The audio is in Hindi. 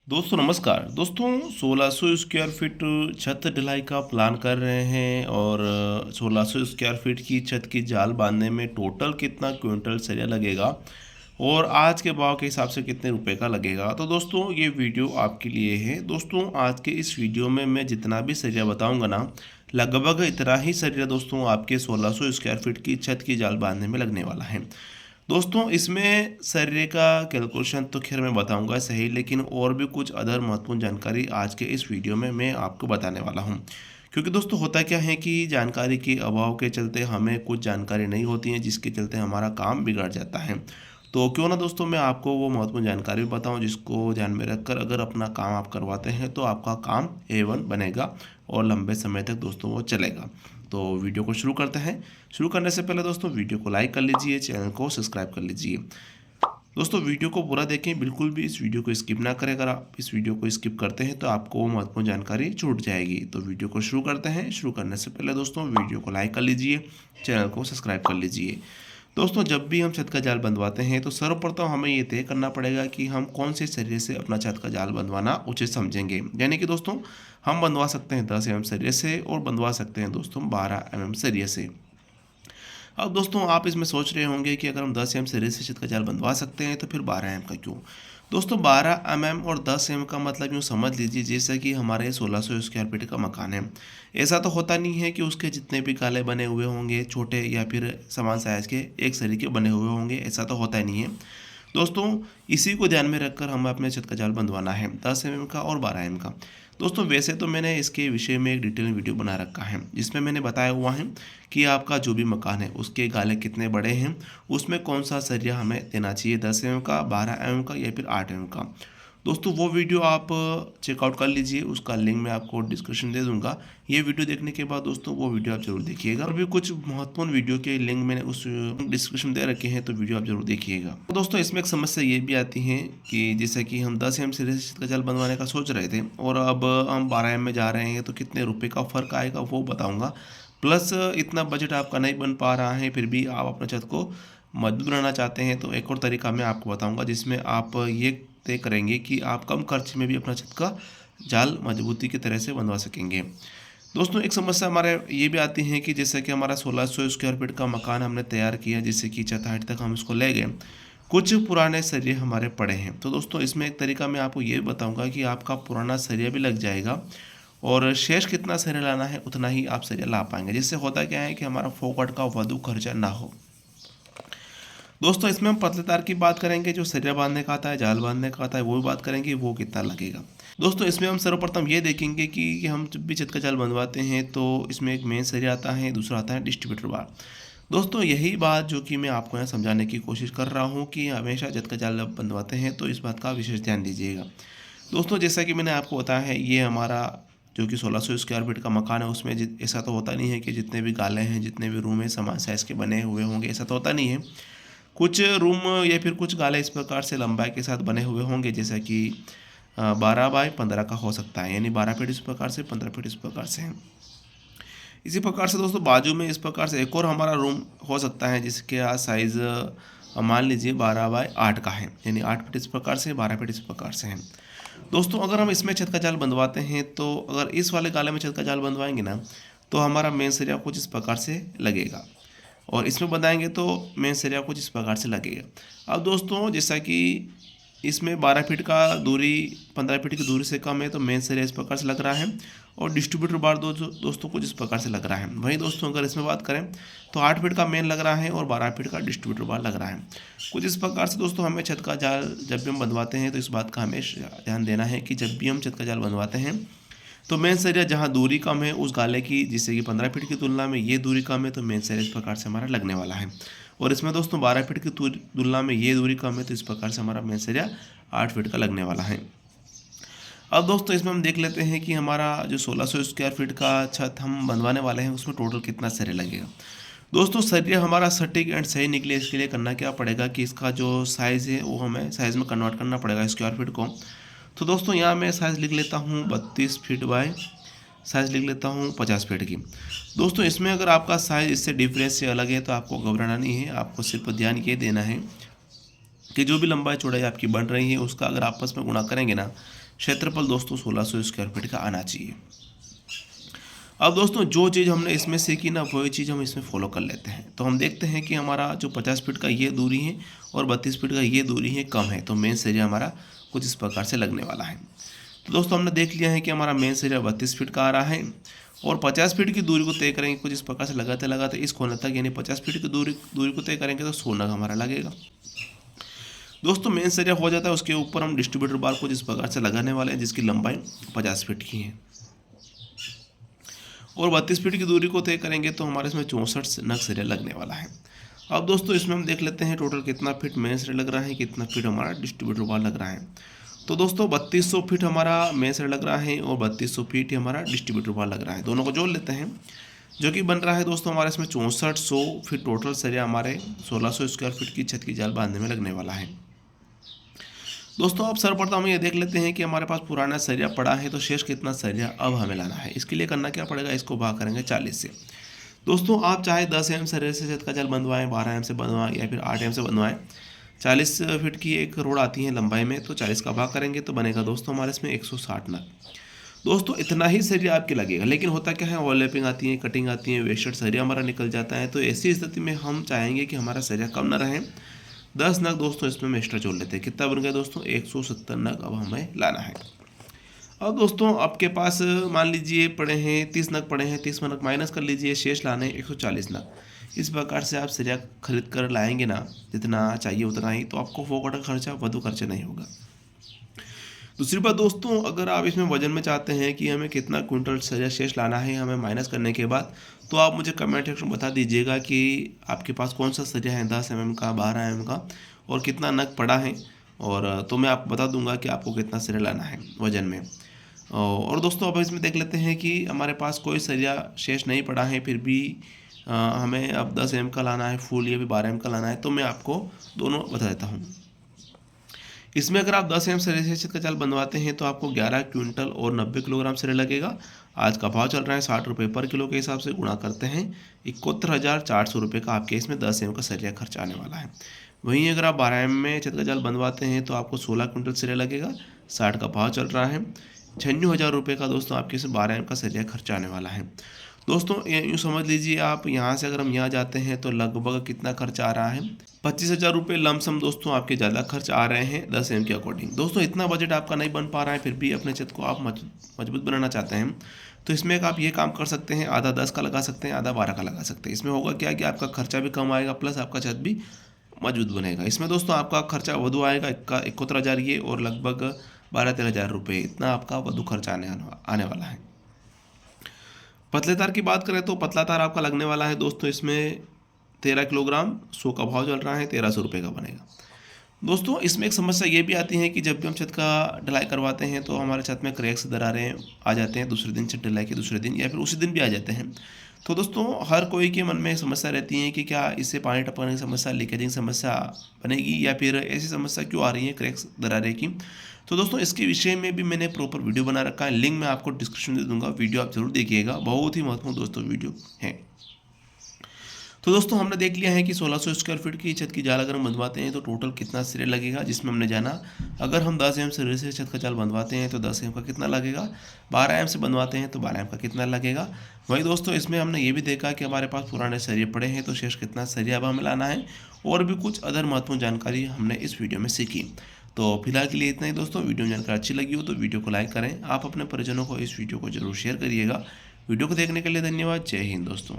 दोस्तों नमस्कार। दोस्तों 1600 स्क्वायर फीट छत ढलाई का प्लान कर रहे हैं और 1600 स्क्वायर फीट की छत की जाल बांधने में टोटल कितना क्विंटल सरिया लगेगा और आज के भाव के हिसाब से कितने रुपए का लगेगा। तो दोस्तों ये वीडियो आपके लिए है। दोस्तों आज के इस वीडियो में मैं जितना भी सरिया बताऊंगा ना, लगभग इतना ही सरिया दोस्तों आपके 1600 स्क्वायर फीट की छत की जाल बांधने में लगने वाला है। दोस्तों इसमें सरिये का कैलकुलेशन तो खैर मैं बताऊंगा सही, लेकिन और भी कुछ अदर महत्वपूर्ण जानकारी आज के इस वीडियो में मैं आपको बताने वाला हूं। क्योंकि दोस्तों होता क्या है कि जानकारी के अभाव के चलते हमें कुछ जानकारी नहीं होती है, जिसके चलते हमारा काम बिगड़ जाता है। तो क्यों ना दोस्तों मैं आपको वो महत्वपूर्ण जानकारी बताऊं जिसको ध्यान में रखकर अगर अपना काम आप करवाते हैं तो आपका काम A1 बनेगा और लंबे समय तक दोस्तों वो चलेगा। तो वीडियो को शुरू करते हैं। शुरू करने से पहले दोस्तों वीडियो को लाइक कर लीजिए, चैनल को सब्सक्राइब कर लीजिए। दोस्तों वीडियो को पूरा देखें, बिल्कुल भी इस वीडियो को स्किप ना करें। अगर आप इस वीडियो को स्किप करते हैं तो आपको वो महत्वपूर्ण जानकारी छूट जाएगी। तो वीडियो को शुरू करते हैं। शुरू करने से पहले दोस्तों वीडियो को लाइक कर लीजिए, चैनल को सब्सक्राइब कर लीजिए। दोस्तों जब भी हम छत का जाल बंधवाते हैं तो सर्वप्रथम हमें ये तय करना पड़ेगा कि हम कौन से सरिये से अपना छत का जाल बंधवाना उचित समझेंगे। यानी कि दोस्तों हम बंधवा सकते हैं 10 mm सरिये से और बंधवा सकते हैं दोस्तों 12 mm सरिये से। अब दोस्तों आप इसमें सोच रहे होंगे कि अगर हम 10 mm सरिये से छत का जाल बंधवा सकते हैं तो फिर 12 mm का क्यों। दोस्तों 12 mm और 10 mm का मतलब यूँ समझ लीजिए जैसे कि हमारे 1600 स्क्वायर फीट का मकान है। ऐसा तो होता नहीं है कि उसके जितने भी गाले बने हुए होंगे छोटे या फिर समान साइज़ के एक सरिये के बने हुए होंगे, ऐसा तो होता ही नहीं है। दोस्तों इसी को ध्यान में रखकर हमें अपने छत का जाल बंधवाना है, 10 mm का और 12 mm का। दोस्तों वैसे तो मैंने इसके विषय में एक डिटेल वीडियो बना रखा है जिसमें मैंने बताया हुआ है कि आपका जो भी मकान है उसके गाले कितने बड़े हैं, उसमें कौन सा सरिया हमें देना चाहिए, 10 mm का, 12 mm का या फिर 8 mm का। दोस्तों वो वीडियो आप चेकआउट कर लीजिए, उसका लिंक मैं आपको डिस्क्रिप्शन दे दूंगा। ये वीडियो देखने के बाद दोस्तों वो वीडियो आप जरूर देखिएगा। और भी कुछ महत्वपूर्ण वीडियो के लिंक मैंने उस डिस्क्रिप्शन दे रखे हैं, तो वीडियो आप जरूर देखिएगा। तो दोस्तों इसमें एक समस्या ये भी आती है कि जैसे कि हम 10 mm से छत का जाल बनवाने का सोच रहे थे और अब हम 12 mm में जा रहे हैं, तो कितने रुपये का फ़र्क आएगा वो बताऊँगा। प्लस इतना बजट आपका नहीं बन पा रहा है, फिर भी आप अपने छत को मजबूत बनाना चाहते हैं, तो एक और तरीका मैं आपको बताऊंगा जिसमें आप ये तय करेंगे कि आप कम खर्च में भी अपना छत का जाल मजबूती की तरह से बनवा सकेंगे। दोस्तों एक समस्या हमारे ये भी आती है कि जैसे कि हमारा 1600 स्क्वायर फीट का मकान हमने तैयार किया, जैसे कि छत हाइट तक हम इसको ले गए, कुछ पुराने सरिये हमारे पड़े हैं। तो दोस्तों इसमें एक तरीका मैं आपको ये बताऊंगा कि आपका पुराना सरिया भी लग जाएगा और शेष कितना सरिया लाना है उतना ही आप सरिया ला पाएंगे, जिससे होता क्या है कि हमारा फोकट का वाधू खर्चा ना हो। दोस्तों इसमें हम पतले तार की बात करेंगे, जो सरिया बांधने का आता है, जाल बांधने का आता है, वो भी बात करेंगे वो कितना लगेगा। दोस्तों इसमें हम सर्वप्रथम ये देखेंगे कि हम जब भी छत का जाल बनवाते हैं तो इसमें एक मेन सरिया आता है, दूसरा आता है डिस्ट्रीब्यूटर बार। दोस्तों यही बात जो कि मैं आपको यहाँ समझाने की कोशिश कर रहा हूँ कि हमेशा छत का जाल जब बनवाते हैं तो इस बात का विशेष ध्यान दीजिएगा। दोस्तों जैसा कि मैंने आपको बताया है, ये हमारा जो कि 1600 स्क्वायर फीट का मकान है, उसमें ऐसा तो होता नहीं है कि जितने भी गाले हैं, जितने भी रूम हैं समान साइज़ के बने हुए होंगे, ऐसा तो होता नहीं है। कुछ रूम या फिर कुछ गाले इस प्रकार से लंबाई के साथ बने हुए होंगे, जैसा कि 12 बाई 15 का हो सकता है, यानी 12 फीट इस प्रकार से, 15 फीट इस प्रकार से है। इसी प्रकार से दोस्तों बाजू में इस प्रकार से एक और हमारा रूम हो सकता है जिसके साइज़ मान लीजिए 12 बाई 8 का है, यानी 8 फीट इस प्रकार से, 12 फीट इस प्रकार से है। दोस्तों अगर हम इसमें छत का जाल बंधवाते हैं तो अगर इस वाले गाले में छत का जाल बंधवाएंगे ना, तो हमारा मेन सरिया कुछ इस प्रकार से लगेगा और इसमें बनाएंगे तो मेन सरिया कुछ इस प्रकार से लगेगा। अब दोस्तों जैसा कि इसमें 12 फीट का दूरी 15 फीट की दूरी से कम है, तो मेन सरिया इस प्रकार से लग रहा है और डिस्ट्रीब्यूटर बार दोस्तों कुछ इस प्रकार से लग रहा है। वहीं दोस्तों अगर इसमें बात करें तो 8 फीट का मेन लग रहा है और 12 फीट का डिस्ट्रीब्यूटर बार लग रहा है। कुछ इस प्रकार से दोस्तों हमें छत का जाल जब भी हम बनवाते हैं तो इस बात का हमें ध्यान देना है कि जब भी हम छत का जाल बनवाते हैं तो मेन सरिया जहाँ दूरी कम है उस गाले की, जिससे कि 15 फीट की तुलना में ये दूरी कम है, तो मेन सरिया इस प्रकार से हमारा लगने वाला है। और इसमें दोस्तों 12 फीट की तुलना में ये दूरी कम है, तो इस प्रकार से हमारा मेन सरिया 8 फीट का लगने वाला है। अब दोस्तों इसमें हम देख लेते हैं कि हमारा जो 1600 स्क्वायर फीट का छत हम बनवाने वाले हैं उसमें टोटल कितना सरिया लगेगा। दोस्तों सरिया हमारा सटीक एंड सही निकले इसके लिए करना क्या पड़ेगा कि इसका जो साइज़ है वो हमें साइज़ में कन्वर्ट करना पड़ेगा स्क्वायर फीट को। तो दोस्तों यहाँ मैं साइज़ लिख लेता हूँ 32 फीट बाय साइज़ लिख लेता हूँ 50 फीट की। दोस्तों इसमें अगर आपका साइज़ इससे डिफरेंस से अलग है तो आपको घबराना नहीं है, आपको सिर्फ ध्यान ये देना है कि जो भी लंबाई चौड़ाई आपकी बन रही है उसका अगर आपस में गुणा करेंगे ना, क्षेत्रफल दोस्तों 1600 स्क्वायर फीट का आना चाहिए। अब दोस्तों जो चीज़ हमने इसमें सीखी ना वही चीज़ हम इसमें फॉलो कर लेते हैं। तो हम देखते हैं कि हमारा जो 50 फीट का ये दूरी है और 32 फीट का ये दूरी है कम है, तो मेन एरिया हमारा कुछ इस प्रकार से लगने वाला है। तो दोस्तों हमने देख लिया है कि हमारा मेन एरिया 32 फीट का आ रहा है और 50 फीट की दूरी को तय करेंगे कुछ इस प्रकार से लगाते लगाते इस कोने तक, यानी 50 फीट की दूरी को तय करेंगे तो 100 नग हमारा लगेगा। दोस्तों मेन एरिया हो जाता है, उसके ऊपर हम डिस्ट्रीब्यूटर बार को जिस प्रकार से लगाने वाले हैं जिसकी लंबाई 50 फीट की है और 32 फीट की दूरी को तय करेंगे तो हमारे इसमें 64 नग सरिया लगने वाला है। अब दोस्तों इसमें हम देख लेते हैं टोटल कितना फीट मेन सरिया लग रहा है, कितना फीट हमारा डिस्ट्रीब्यूटर बार लग रहा है। तो दोस्तों 3200 फीट हमारा मेन सरिया लग रहा है और 3200 फीट ही हमारा डिस्ट्रीब्यूटर बार लग रहा है। दोनों को जोड़ लेते हैं जो कि बन रहा है दोस्तों हमारे इसमें 6400 फीट टोटल सरिया हमारे 1600 स्क्वायर फीट की छत की जाल बांधने में लगने वाला है। दोस्तों अब सर्वप्रथम हम ये देख लेते हैं कि हमारे पास पुराना सरिया पड़ा है तो शेष कितना सरिया अब हमें लाना है। इसके लिए करना क्या पड़ेगा, इसको भाग करेंगे 40 से। दोस्तों आप चाहे 10 एम सरिया से छत का जाल बनवाएं, 12 एम से बनवाएं या फिर 8 एम से बनवाएं। 40 फीट की एक रोड आती है लंबाई में, तो 40 का भाग करेंगे तो बनेगा दोस्तों हमारे इसमें 160 नग। दोस्तों इतना ही सरिया आपके लगेगा, लेकिन होता क्या है ओवरलैपिंग आती है, कटिंग आती है, वेस्टेड सरिया हमारा निकल जाता है। तो ऐसी स्थिति में हम चाहेंगे कि हमारा सरिया कम न रहे। 10 नग दोस्तों इसमें हम एक्स्ट्रा जोड़ लेते हैं। कितना बन गया दोस्तों 170 नग अब हमें लाना है। अब दोस्तों आपके पास मान लीजिए पड़े हैं 30 नग पड़े हैं, 30 नग माइनस कर लीजिए, शेष लाने 140 नग। इस प्रकार से आप सरिया खरीद कर लाएंगे ना जितना चाहिए उतना ही, तो आपको फोकट खर्चा वाधु खर्चा नहीं होगा। दूसरी बात दोस्तों, अगर आप इसमें वजन में चाहते हैं कि हमें कितना क्विंटल सरिया शेष लाना है हमें माइनस करने के बाद, तो आप मुझे कमेंट सेक्शन में बता दीजिएगा कि आपके पास कौन सा सरिया है 10 mm का, 12 mm का और कितना नग पड़ा है, और तो मैं आपको बता दूंगा कि आपको कितना सरिया लाना है वजन में। और दोस्तों अब इसमें देख लेते हैं कि हमारे पास कोई सरिया शेष नहीं पड़ा है, फिर भी हमें अब 10 mm का लाना है फुल या फिर 12 mm का लाना है, तो मैं आपको दोनों बता देता हूँ। इसमें अगर आप 10 एम सरिया से छत का जाल बनवाते हैं तो आपको 11 क्विंटल और 90 किलोग्राम सरिया लगेगा। आज का भाव चल रहा है 60 रुपये पर किलो के हिसाब से, गुणा करते हैं 71,400 रुपये का आपके इसमें 10 एम का सरिया खर्च आने वाला है। वहीं अगर आप 12 एम में छत का जाल बनवाते हैं तो आपको 16 क्विंटल सरिया लगेगा। 60 का भाव चल रहा है 96,000 रुपये का दोस्तों आपके इसमें 12 एम का सरिया खर्च आने वाला है। दोस्तों यूँ समझ लीजिए आप यहाँ से अगर हम यहाँ जाते हैं तो लगभग कितना खर्च आ रहा है 25,000 रुपये लमसम दोस्तों आपके ज़्यादा खर्च आ रहे हैं 10 एम के अकॉर्डिंग। दोस्तों इतना बजट आपका नहीं बन पा रहा है, फिर भी अपने छत को आप मजबूत बनाना चाहते हैं तो इसमें एक आप ये काम कर सकते हैं, आधा 10 का लगा सकते हैं, आधा 12 का लगा सकते हैं। इसमें होगा क्या कि आपका खर्चा भी कम आएगा प्लस आपका छत भी मजबूत बनेगा। इसमें दोस्तों आपका खर्चा वधु आएगा 71,000 ये और लगभग 12-13,000 रुपये इतना आपका वधु खर्चा आने वाला है। पतले तार की बात करें तो पतला तार आपका लगने वाला है दोस्तों इसमें 13 किलोग्राम, 100 का भाव चल रहा है 1300 रुपये का बनेगा। दोस्तों इसमें एक समस्या ये भी आती है कि जब भी हम छत का ढलाई करवाते हैं तो हमारे छत में क्रैक्स दरारें आ जाते हैं दूसरे दिन, छत ढलाई के दूसरे दिन या फिर उसी दिन भी आ जाते हैं। तो दोस्तों हर कोई के मन में समस्या रहती है कि क्या इससे पानी टपकने की समस्या, लीकेजिंग समस्या बनेगी या फिर ऐसी समस्या क्यों आ रही है क्रैक्स दरारें की। तो दोस्तों इसके विषय में भी मैंने प्रॉपर वीडियो बना रखा है, लिंक मैं आपको डिस्क्रिप्शन में दे दूंगा, वीडियो आप जरूर देखिएगा, बहुत ही महत्वपूर्ण दोस्तों वीडियो है। तो दोस्तों हमने देख लिया है कि 1600 स्क्वायर फीट की छत की जाल अगर हम बनवाते हैं तो टोटल कितना सरिया लगेगा, जिसमें हमने जाना अगर हम 10 एम सरिया से छत का जाल बनवाते हैं तो 10 एम का कितना लगेगा, 12 एम से बनवाते हैं तो 12 एम का कितना लगेगा। वही दोस्तों इसमें हमने ये भी देखा कि हमारे पास पुराने सरिये पड़े हैं तो शेष कितना सरिया अब हमें लाना है, और भी कुछ अदर महत्वपूर्ण जानकारी हमने इस वीडियो में सीखी। तो फिलहाल के लिए इतना ही दोस्तों। वीडियो में जानकारी अच्छी लगी हो तो वीडियो को लाइक करें, आप अपने परिजनों को इस वीडियो को जरूर शेयर करिएगा। वीडियो को देखने के लिए धन्यवाद। जय हिंद दोस्तों।